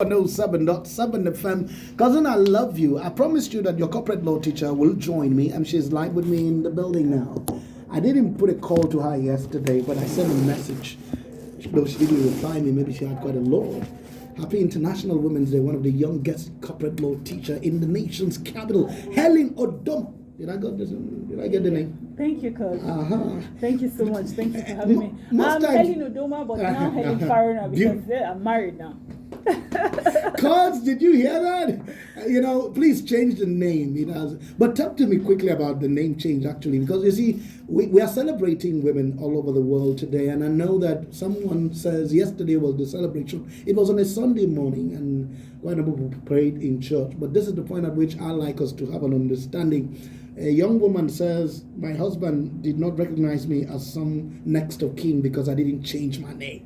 107.7 FM. Cousin, I love you. I promised you that your corporate law teacher will join me, and she's live with me in the building now. I didn't put a call to her yesterday, but I sent a message. Though she didn't reply me, maybe she had quite a lot. Happy International Women's Day, one of the youngest corporate law teacher in the nation's capital, Helen Odom. Did I get the name? Thank you, Coach. Thank you so much. Thank you for having me. Most I'm times- Helen Odoma, but now Helen Farina because I'm married now. Cuz, did you hear that? Please change the name. But talk to me quickly about the name change, actually, because you see, we are celebrating women all over the world today, and I know that someone says yesterday was the celebration. It was on a Sunday morning, and quite a number of people prayed in church. But this is the point at which I like us to have an understanding. A young woman says, my husband did not recognize me as some next of kin because I didn't change my name.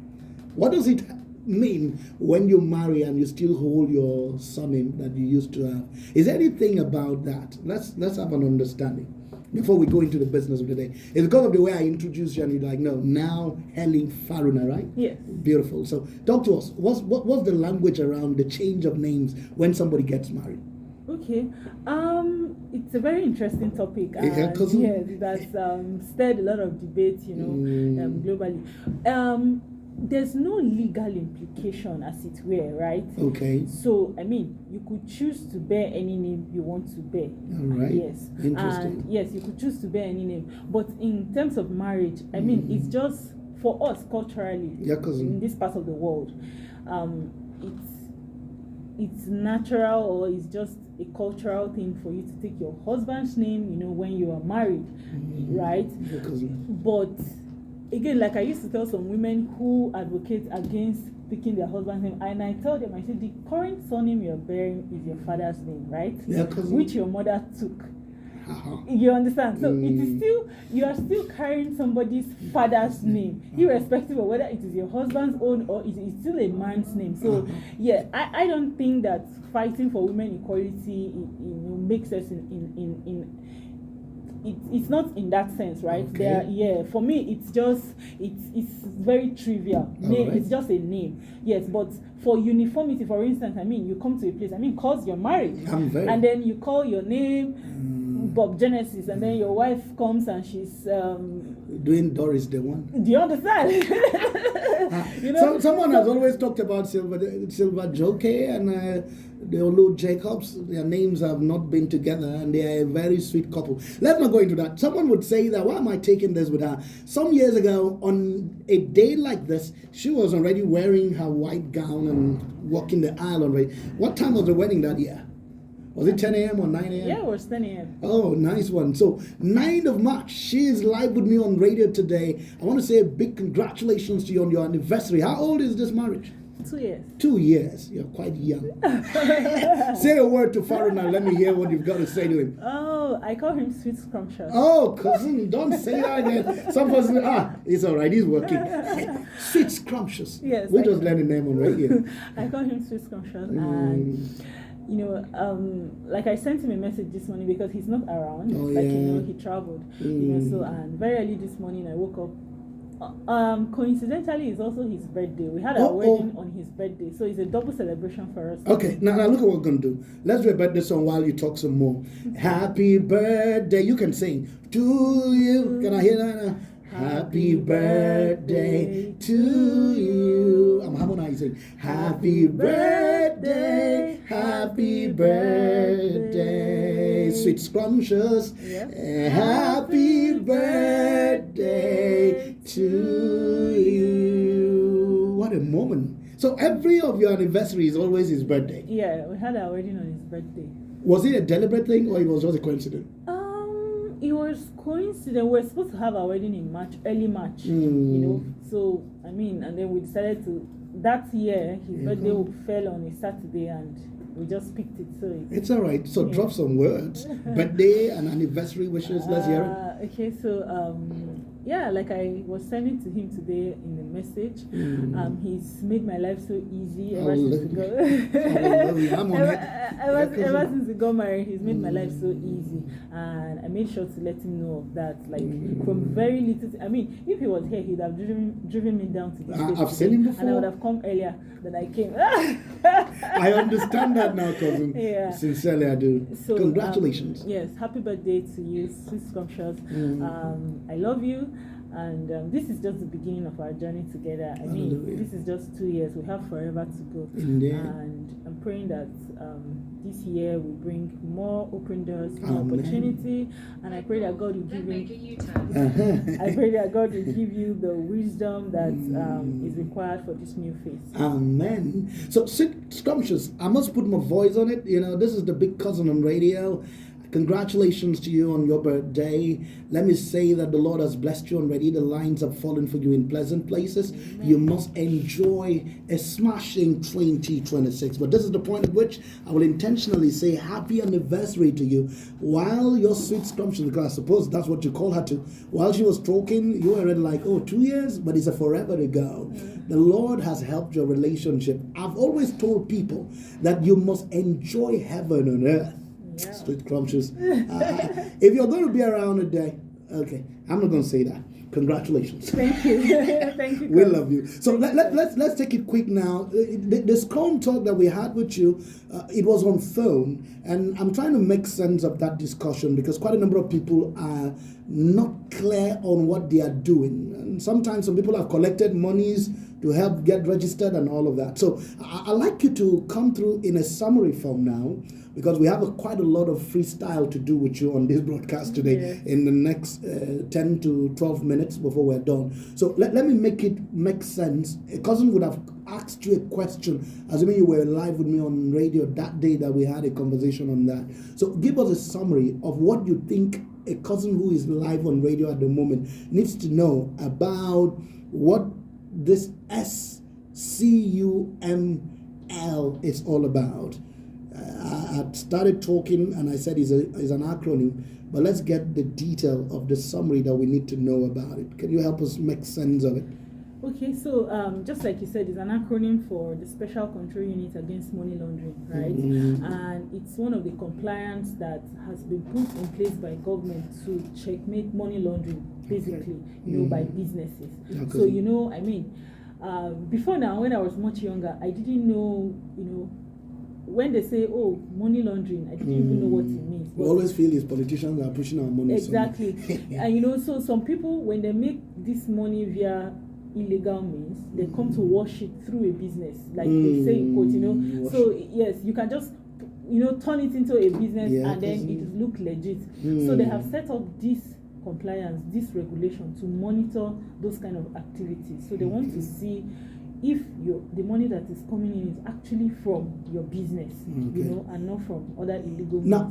What does it mean when you marry and you still hold your surname that you used to have? Is there anything about that? Let's have an understanding before we go into the business of the day. It's because of the way I introduced you and you're like, no, now Helen Faruna, right? Yes. Beautiful. So talk to us. What's the language around the change of names when somebody gets married? Okay. It's a very interesting topic. Yeah, yes, that's stirred a lot of debate, globally. There's no legal implication, as it were, right? Okay. So, you could choose to bear any name you want to bear. All right. Yes. Interesting. And yes, you could choose to bear any name. But in terms of marriage, it's just for us culturally, in this part of the world, it's natural, or it's just a cultural thing for you to take your husband's name, when you are married, right? But again, like I used to tell some women who advocate against picking their husband's name, and I tell them, I said, the current surname you're bearing is your father's name, right? Yeah, which your mother took. You understand? So it is still, you are still carrying somebody's father's name, irrespective of whether it is your husband's own or it is still a man's name. So yeah, I don't think that fighting for women equality makes sense it's not in that sense, right? Okay. For me, it's very trivial. Name, right. It's just a name. Yes, but for uniformity, for instance, you come to a place, cause you're married, and then you call your name Bob Genesis, and then your wife comes and she's doing Doris the one. Do you understand? Someone has always talked about Silva Joke and the Olu Jacobs. Their names have not been together, and they are a very sweet couple. Let's not go into that. Someone would say that, why am I taking this with her? Some years ago, on a day like this, she was already wearing her white gown and walking the aisle already. What time was the wedding that year? Was it 10 a.m. or 9 a.m.? Yeah, it was 10 a.m. Oh, nice one. So, 9th of March, she is live with me on radio today. I want to say a big congratulations to you on your anniversary. How old is this marriage? 2 years. 2 years. You're quite young. Say a word to Farron now. Let me hear what you've got to say to him. Oh, I call him Sweet Scrumptious. Oh, cousin, don't say that again. Some person, it's all right. He's working. Sweet Scrumptious. Yes. We just learned the name on radio. I call him Sweet Scrumptious. And like I sent him a message this morning because he's not around. He traveled. So and very early this morning I woke up. Coincidentally, it's also his birthday. We had our wedding on his birthday, so it's a double celebration for us. Okay, now look at what we're gonna do. Let's do a birthday song while you talk some more. Happy birthday, you can sing to you. Can I hear that now? Happy birthday to you. I'm harmonizing. Happy birthday, happy birthday, Sweet Scrumptious. Happy birthday to you. What a moment. So every of your anniversary is always his birthday? Yeah, we had our wedding on his birthday. Was it a deliberate thing or it was just a coincidence? It was coincident. We were supposed to have our wedding in March, early March. So and then we decided to. That year, his birthday fell on a Saturday, and we just picked it. So it's all right. So drop some words. Birthday and anniversary wishes. Let's hear it. Okay, so yeah, like I was sending to him today in the message, he's made my life so easy ever since we got ever since we got married. He's made my life so easy, and I made sure to let him know of that. Like from very little. I mean, if he was here, he'd have driven me down to this place. I've seen him before, and I would have come earlier than I came. I understand that now, cousin. Yeah. Sincerely, I do. So, congratulations. Yes, happy birthday to you, Sweet Scrumptious. I love you. And this is just the beginning of our journey together. I mean, this is just 2 years. We have forever to go. Indeed. And I'm praying that this year will bring more open doors, more opportunity. And I pray that God will give you. I pray that God will give you the wisdom that is required for this new phase. Amen. So, Scrumptious, I must put my voice on it. You know, this is the big cousin on radio. Congratulations to you on your birthday. Let me say that the Lord has blessed you already. The lines have fallen for you in pleasant places. Amen. You must enjoy a smashing 2026. But this is the point at which I will intentionally say happy anniversary to you while your sweet Scrumptious, because I suppose that's what you call her to. While she was talking, you were already like, 2 years, but it's a forever to go. The Lord has helped your relationship. I've always told people that you must enjoy heaven on earth. Yeah. Sweet Scrumptious. If you're going to be around today, okay, I'm not going to say that. Congratulations. Thank you. Thank you. We love you. So let's take it quick now. The Scrum talk that we had with you, it was on phone, and I'm trying to make sense of that discussion because quite a number of people are not clear on what they are doing, and sometimes some people have collected monies to help get registered and all of that. So I'd like you to come through in a summary form now, because we have quite a lot of freestyle to do with you on this broadcast today in the next 10 to 12 minutes before we're done. So let me make it make sense. A cousin would have asked you a question, assuming you were live with me on radio that day that we had a conversation on that. So give us a summary of what you think a cousin who is live on radio at the moment needs to know about what this SCUML is all about. I started talking and I said it's an acronym, but let's get the detail of the summary that we need to know about it. Can you help us make sense of it? Okay, so just like you said, it's an acronym for the Special Control Unit Against Money Laundering, right? And it's one of the compliance that has been put in place by government to checkmate money laundering, basically, by businesses. Okay. So, I mean, before now, when I was much younger, I didn't know, when they say, money laundering, I didn't even know what it means. We always feel these politicians are pushing our money. Exactly. And, so some people, when they make this money via illegal means, they come to wash it through a business, like they say in quote, So, yes, you can just, turn it into a business and then it look legit. So they have set up this compliance, this regulation to monitor those kind of activities. So they want to see if the money that is coming in is actually from your business, and not from other illegal means. Now,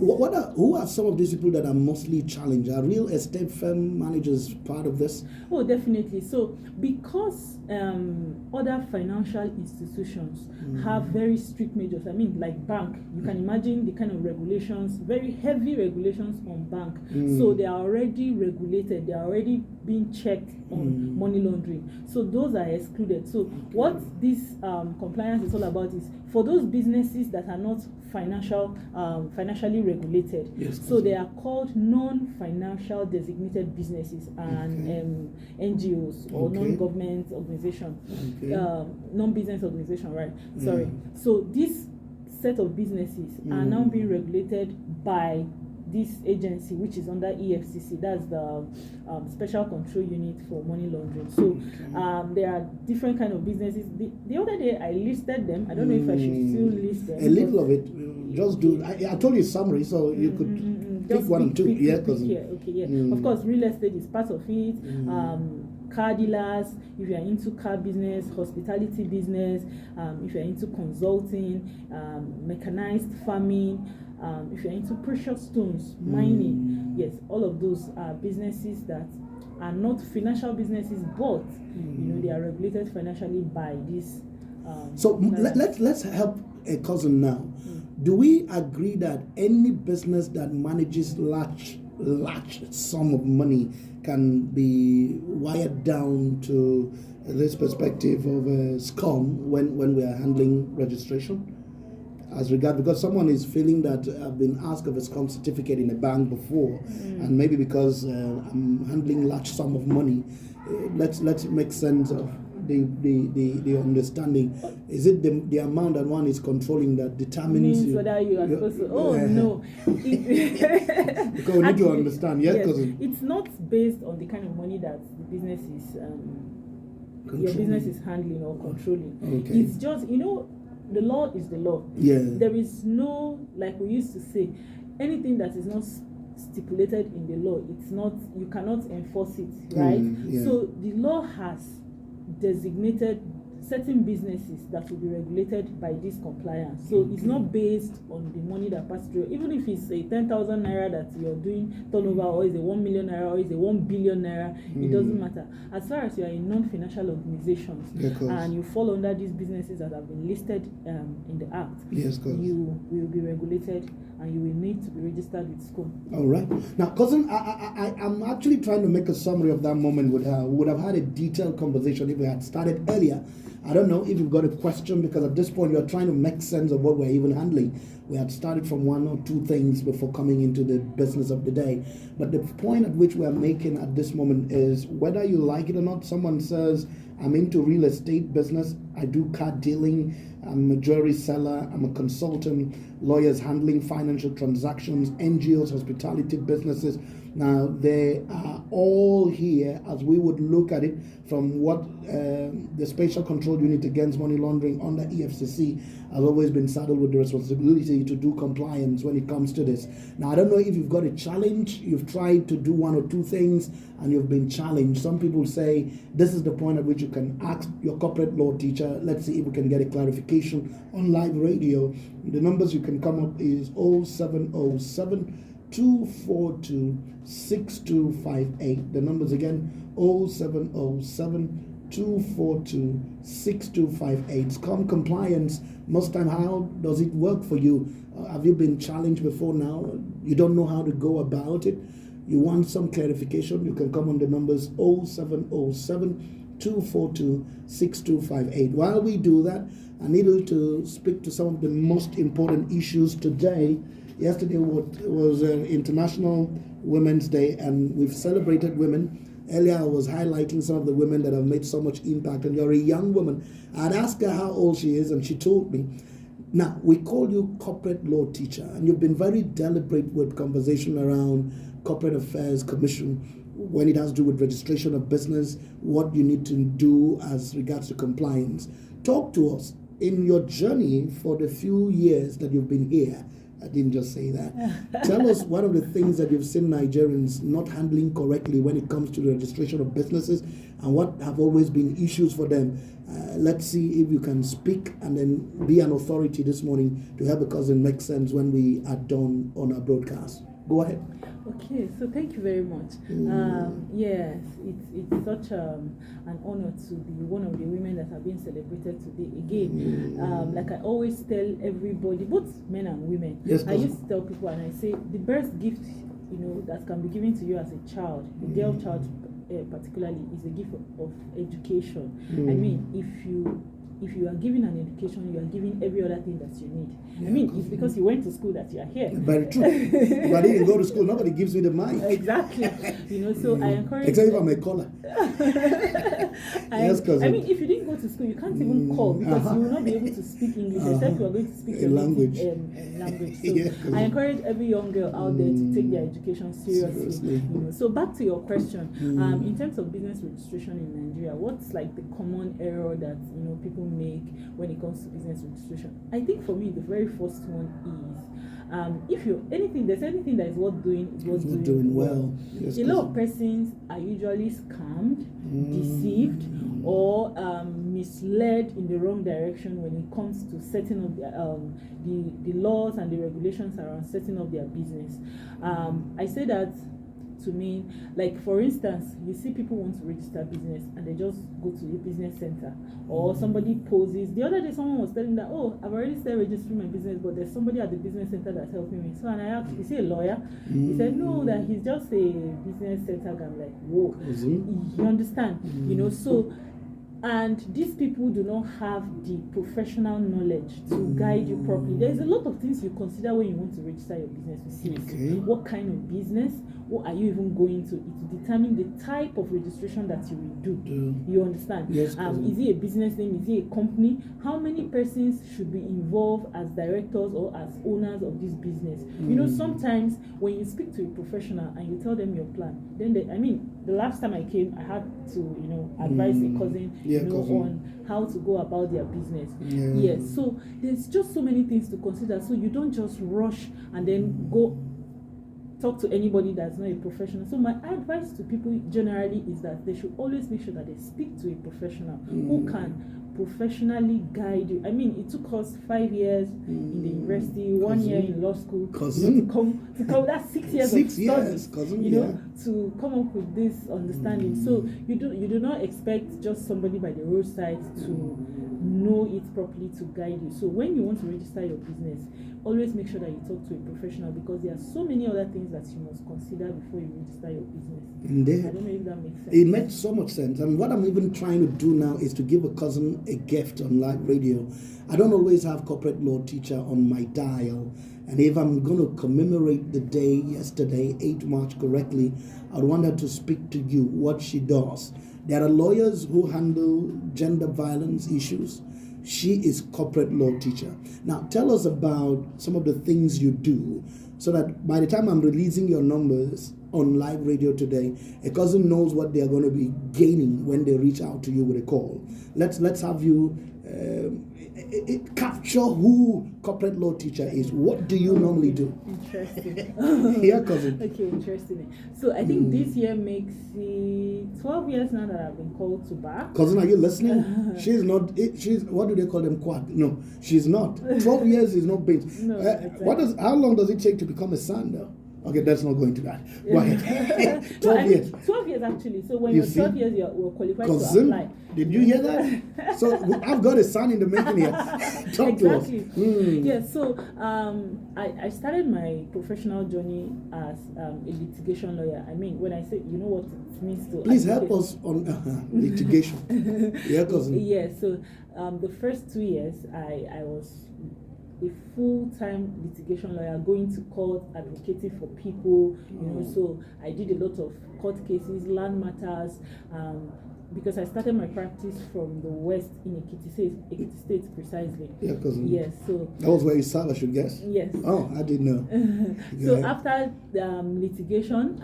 who are some of these people that are mostly challenged? Are real estate firm managers part of this? Oh, definitely. So, because other financial institutions have very strict measures, I mean, like bank, you can imagine the kind of regulations, very heavy regulations on bank. So they are already regulated, they are already being checked on money laundering. So those are excluded. So what this compliance is all about is for those businesses that are not financially regulated. Yes, so they are called non-financial designated businesses and NGOs or non-government organization, non-business organization, right? Sorry. So this set of businesses are now being regulated by this agency, which is under EFCC, that's the Special Control Unit for Money Laundering. So there are different kind of businesses. The other day I listed them. I don't know if I should still list them. A little of it. Just do. I told you summary, so you could pick one or two. Of course, real estate is part of it. Car dealers, if you are into car business, hospitality business, if you are into consulting, mechanized farming, if you're into precious stones, mining, yes, all of those are businesses that are not financial businesses, but they are regulated financially by this. So let's help a cousin now. Do we agree that any business that manages large large sum of money can be wired down to this perspective of a scam when we are handling registration? As regard, because someone is feeling that I've been asked of a scam certificate in a bank before, and maybe because I'm handling large sum of money, let's make sense of the understanding. Is it the amount that one is controlling that determines means whether you are supposed to? Oh no, because we need to understand. Yes, it's not based on the kind of money that the business is your business is handling or controlling. Okay. It's just, the law is the law. Yeah. There is no, like we used to say, anything that is not stipulated in the law, it's not, you cannot enforce it, right? Yeah. So the law has designated certain businesses that will be regulated by this compliance. So it's not based on the money that passes through. Even if it's a 10,000 naira that you're doing turnover, or is a 1 million naira, or is a 1 billion naira, it doesn't matter. As far as you are in non-financial organizations and you fall under these businesses that have been listed in the Act, you will be regulated and you will need to be registered with SCOM. All right. Now, cousin, I'm actually trying to make a summary of that moment with her. We would have had a detailed conversation if we had started earlier. I don't know if you've got a question, because at this point you're trying to make sense of what we're even handling. We had started from one or two things before coming into the business of the day. But the point at which we're making at this moment is, whether you like it or not, someone says, I'm into real estate business, I do car dealing, I'm a jewelry seller, I'm a consultant, lawyers handling financial transactions, NGOs, hospitality businesses. Now, they are all here as we would look at it from what the Special Control Unit Against Money Laundering under EFCC has always been saddled with the responsibility to do compliance when it comes to this. Now, I don't know if you've got a challenge, you've tried to do one or two things and you've been challenged. Some people say this is the point at which you can ask your corporate law teacher. Let's see if we can get a clarification on live radio. The numbers you can come up is 0707 242 6258. The numbers again, 0707 242 6258. SCOM compliance, most time, how does it work for you? Have you been challenged before now? You don't know how to go about it? You want some clarification? You can come on the numbers 0707 242 6258. While we do that, I need you to speak to some of the most important issues today. Yesterday was International Women's Day, and we've celebrated women. Earlier, I was highlighting some of the women that have made so much impact, and you're a young woman. I'd asked her how old she is, and she told me. Now, we call you corporate law teacher, and you've been very deliberate with conversation around corporate affairs commission when it has to do with registration of business, what you need to do as regards to compliance. Talk to us in your journey for the few years that you've been here. I didn't just say that. Tell us one of the things that you've seen Nigerians not handling correctly when it comes to the registration of businesses, and what have always been issues for them. Let's see if you can speak and then be an authority this morning to help a cousin make sense when we are done on our broadcast. Go ahead. Okay, so thank you very much. Yes, it's such an honor to be one of the women that have been celebrated today. Again, like I always tell everybody, both men and women, I used to tell people, and I say the best gift that can be given to you as a child, a girl child particularly, is a gift of education. I mean, if you are given an education, you are given every other thing that you need. I mean, it's because you went to school that you are here. Very true. If I didn't go to school, nobody gives me the mic. Exactly. So I encourage. Except if I'm a caller. Yes, cousin. I mean, if you didn't go to school, you can't even call, because you will not be able to speak English except you are going to speak your language. language. So I encourage every young girl out there to take their education seriously. So back to your question, in terms of business registration in Nigeria, what's like the common error that people make when it comes to business registration? I think for me the very first one is there's anything that is worth doing, is worth doing well. Yes, a lot of persons are usually scammed, deceived, or misled in the wrong direction when it comes to setting up the laws and the regulations around setting up their business. I say that to mean, like for instance, you see people want to register business and they just go to a business center, or somebody poses. The other day someone was telling that, oh, I've already started registering my business, but there's somebody at the business center that's helping me. So and I asked, is he a lawyer? He said no, that he's just a business center guy. I'm like, whoa, you understand? You know, so. And these people do not have the professional knowledge to guide you properly. There's a lot of things you consider when you want to register your business with CAC. Okay. What kind of business? What are you even going to? It will determine the type of registration that you will do. You understand? Yes. Is it a business name? Is it a company? How many persons should be involved as directors or as owners of this business? You know, sometimes when you speak to a professional and you tell them your plan, then the last time I came, I had to, you know, advise a cousin, on how to go about their business. Yes. So there's just so many things to consider. So you don't just rush and then go talk to anybody that's not a professional. So my advice to people generally is that they should always make sure that they speak to a professional who can professionally guide you. I mean, it took us 5 years in the university, 1 year in law school, to come that's 6 years of study, you know, to come up with this understanding. So you do not expect just somebody by the roadside to know it properly to guide you. So when you want to register your business, always make sure that you talk to a professional, because there are so many other things that you must consider before you register your business. Indeed. I don't know if that makes sense. It makes so much sense. And what I'm even trying to do now is to give a cousin a gift on live radio. I don't always have corporate law teacher on my dial. And if I'm going to commemorate the day yesterday, 8 March correctly, I'd want her to speak to you what she does. There are lawyers who handle gender violence issues. She is corporate law teacher. Now, tell us about some of the things you do, so that by the time I'm releasing your numbers on live radio today, a cousin knows what they are going to be gaining when they reach out to you with a call. Let's have you capture who corporate law teacher is. What do you normally do? Interesting. Yeah, cousin. Okay, interesting. So I think this year makes it 12 years now that I've been called to bar. Cousin, are you listening? She's not. She's, what do they call them? Quack? No, she's not. 12 years is not big. No, exactly. How long does it take to become a son, though? Okay, that's not going to that. Go ahead. 12 years. 12 years actually. So when you're 12 years, you're qualified to apply. Did you hear that? So I've got a son in the making here. Talk to us. Yeah, so I started my professional journey as a litigation lawyer. I mean, when I say, you know what it means to... Please help us on litigation. Yeah, cousin. Yeah, so the first 2 years, I was a full-time litigation lawyer, going to court, advocating for people, you know. So I did a lot of court cases, land matters, because I started my practice from the west in Ekiti State precisely. Yeah, cousin. Yes, so that was where you started, I should guess. Yes. Oh, I didn't know. So after litigation,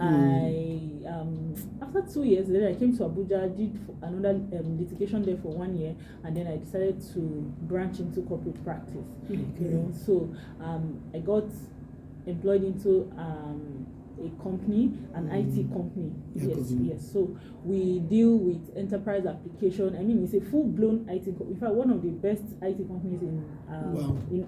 after 2 years, then I came to Abuja, did another litigation there for 1 year, and then I decided to branch into corporate practice. You know, so I got employed into a company, an IT company. Yes. So we deal with enterprise application. I mean, it's a full-blown IT company. In fact, one of the best IT companies in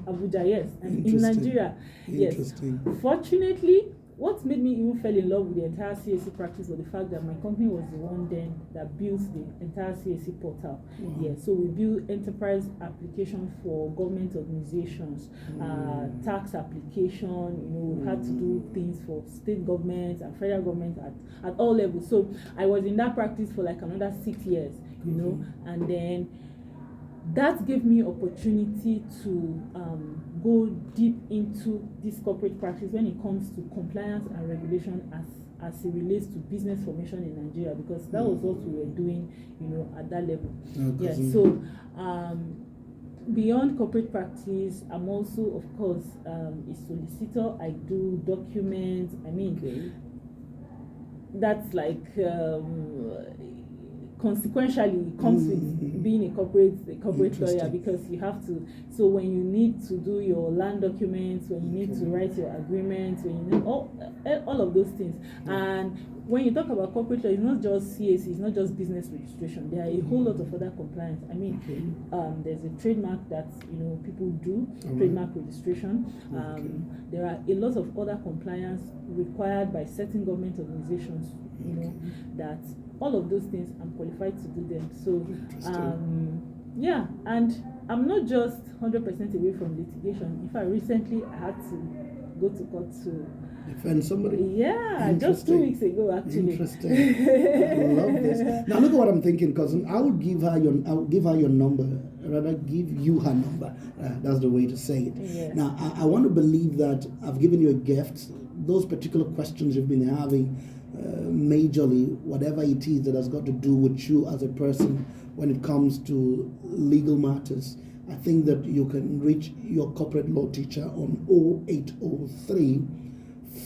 Abuja, yes, and in Nigeria. Yes. Fortunately, what made me even fell in love with the entire CAC practice was the fact that my company was the one then that built the entire CAC portal. Yeah, so we built enterprise application for government organizations, tax application. You know, we had to do things for state government and federal government at all levels. So I was in that practice for like another 6 years. You know, and then that gave me opportunity to go deep into this corporate practice when it comes to compliance and regulation as it relates to business formation in Nigeria, because that was what we were doing, you know, at that level. So beyond corporate practice, I'm also, of course, a solicitor. I do documents. I mean, that's like consequentially it comes with being a corporate lawyer, because you have to. So when you need to do your land documents, when you need to write your agreements, when you need all of those things, and when you talk about corporate law, it's not just CAC, it's not just business registration. There are a whole lot of other compliance. I mean, there's a trademark that people do, trademark registration. There are a lot of other compliance required by certain government organizations. That all of those things I'm qualified to do them. So yeah, and I'm not just 100% away from litigation. In fact, recently I had to go to court to defend somebody? Yeah, just 2 weeks ago, actually. Interesting. I love this. Now look at what I'm thinking, cousin. I'll give her your number. Rather, give you her number. That's the way to say it. Yeah. Now, I want to believe that I've given you a gift. Those particular questions you've been having, majorly, whatever it is that has got to do with you as a person when it comes to legal matters, I think that you can reach your corporate law teacher on 0803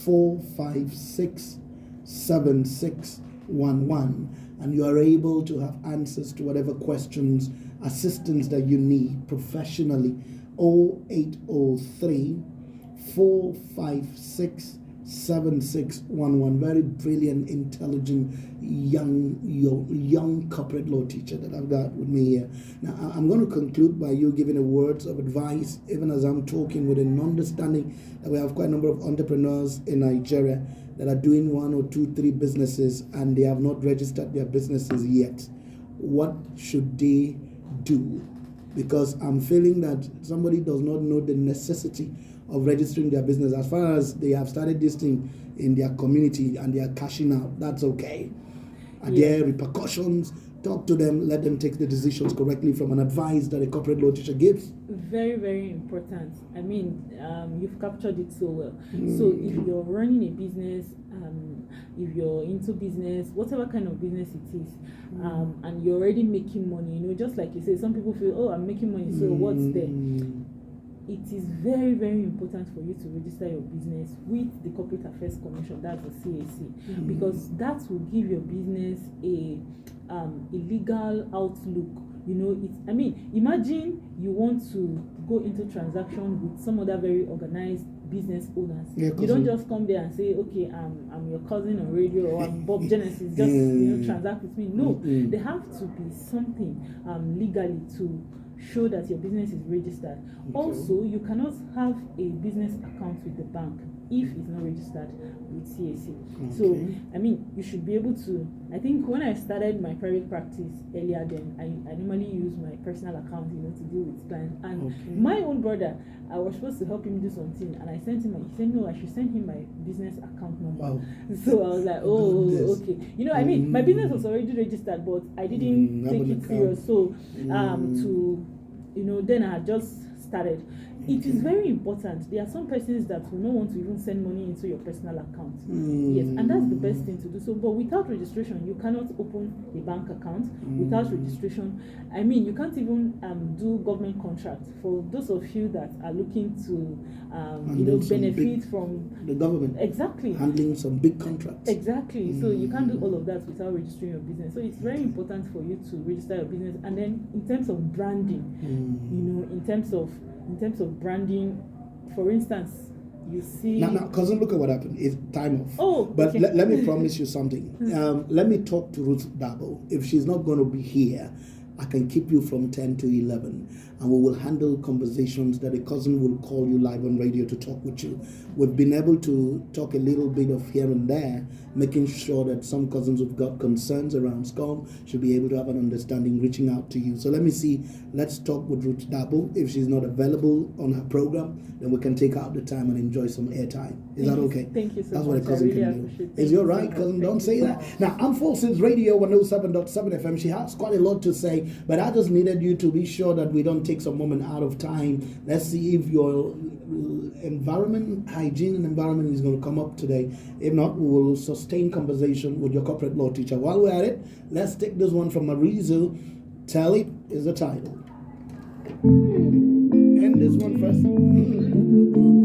456 7611, and you are able to have answers to whatever questions, assistance that you need professionally. 0803 456 7611. Very brilliant, intelligent, young corporate law teacher that I've got with me here. Now, I'm going to conclude by you giving a words of advice, even as I'm talking, with an understanding that we have quite a number of entrepreneurs in Nigeria that are doing 1 or 2, 3 businesses, and they have not registered their businesses yet. What should they do? Because I'm feeling that somebody does not know the necessity of registering their business. As far as they have started this thing in their community and they are cashing out, that's okay. Are there repercussions? Talk to them, let them take the decisions correctly from an advice that a corporate law teacher gives. Very, very important. I mean, you've captured it so well. So if you're running a business, if you're into business, whatever kind of business it is, and you're already making money, just like you say, some people feel, oh, I'm making money, so what's there? It is very, very important for you to register your business with the Corporate Affairs Commission, that's the CAC, because that will give your business a legal outlook. Imagine you want to go into transaction with some other very organized business owners. You don't just come there and say, okay, I'm your cousin on radio, or I'm Bob Genesis, just transact with me. No, there have to be something legally to show that your business is registered. Also, you cannot have a business account with the bank if it's not registered with CAC. So, you should be able to. I think when I started my private practice earlier, then I normally use my personal account, to deal with clients. And my own brother, I was supposed to help him do something, and I sent him. He said, no, I should send him my business account number. Wow. So I was like, okay. My business was already registered, but I didn't take it serious. So then I had just started. It is very important. There are some persons that will not want to even send money into your personal account. Yes, and that's the best thing to do. So, but without registration, you cannot open a bank account. Without registration, you can't even do government contracts. For those of you that are looking to, benefit from the government, exactly, handling some big contracts. Exactly. So you can't do all of that without registering your business. So it's very important for you to register your business. And then in terms of branding, in terms of branding, for instance, you see. Now, cousin, look at what happened. It's time off. But let me promise you something. Let me talk to Ruth Dabo. If she's not going to be here, I can keep you from 10 to 11, and we will handle conversations that a cousin will call you live on radio to talk with you. We've been able to talk a little bit of here and there, making sure that some cousins who've got concerns around SCOM should be able to have an understanding, reaching out to you. So let's talk with Ruth Dabo. If she's not available on her program, then we can take out the time and enjoy some airtime. Is that okay? Thank you so much. That's what a cousin can do. Is you all right, cousin? Don't say that. Now, I'm Forces Radio 107.7 FM. She has quite a lot to say, but I just needed you to be sure that we don't take some moment out of time. Let's see if your hygiene and environment is going to come up today. If not, we will sustain conversation with your corporate law teacher. While we're at it, let's take this one from Marizu. Tell It is the title. And this one first.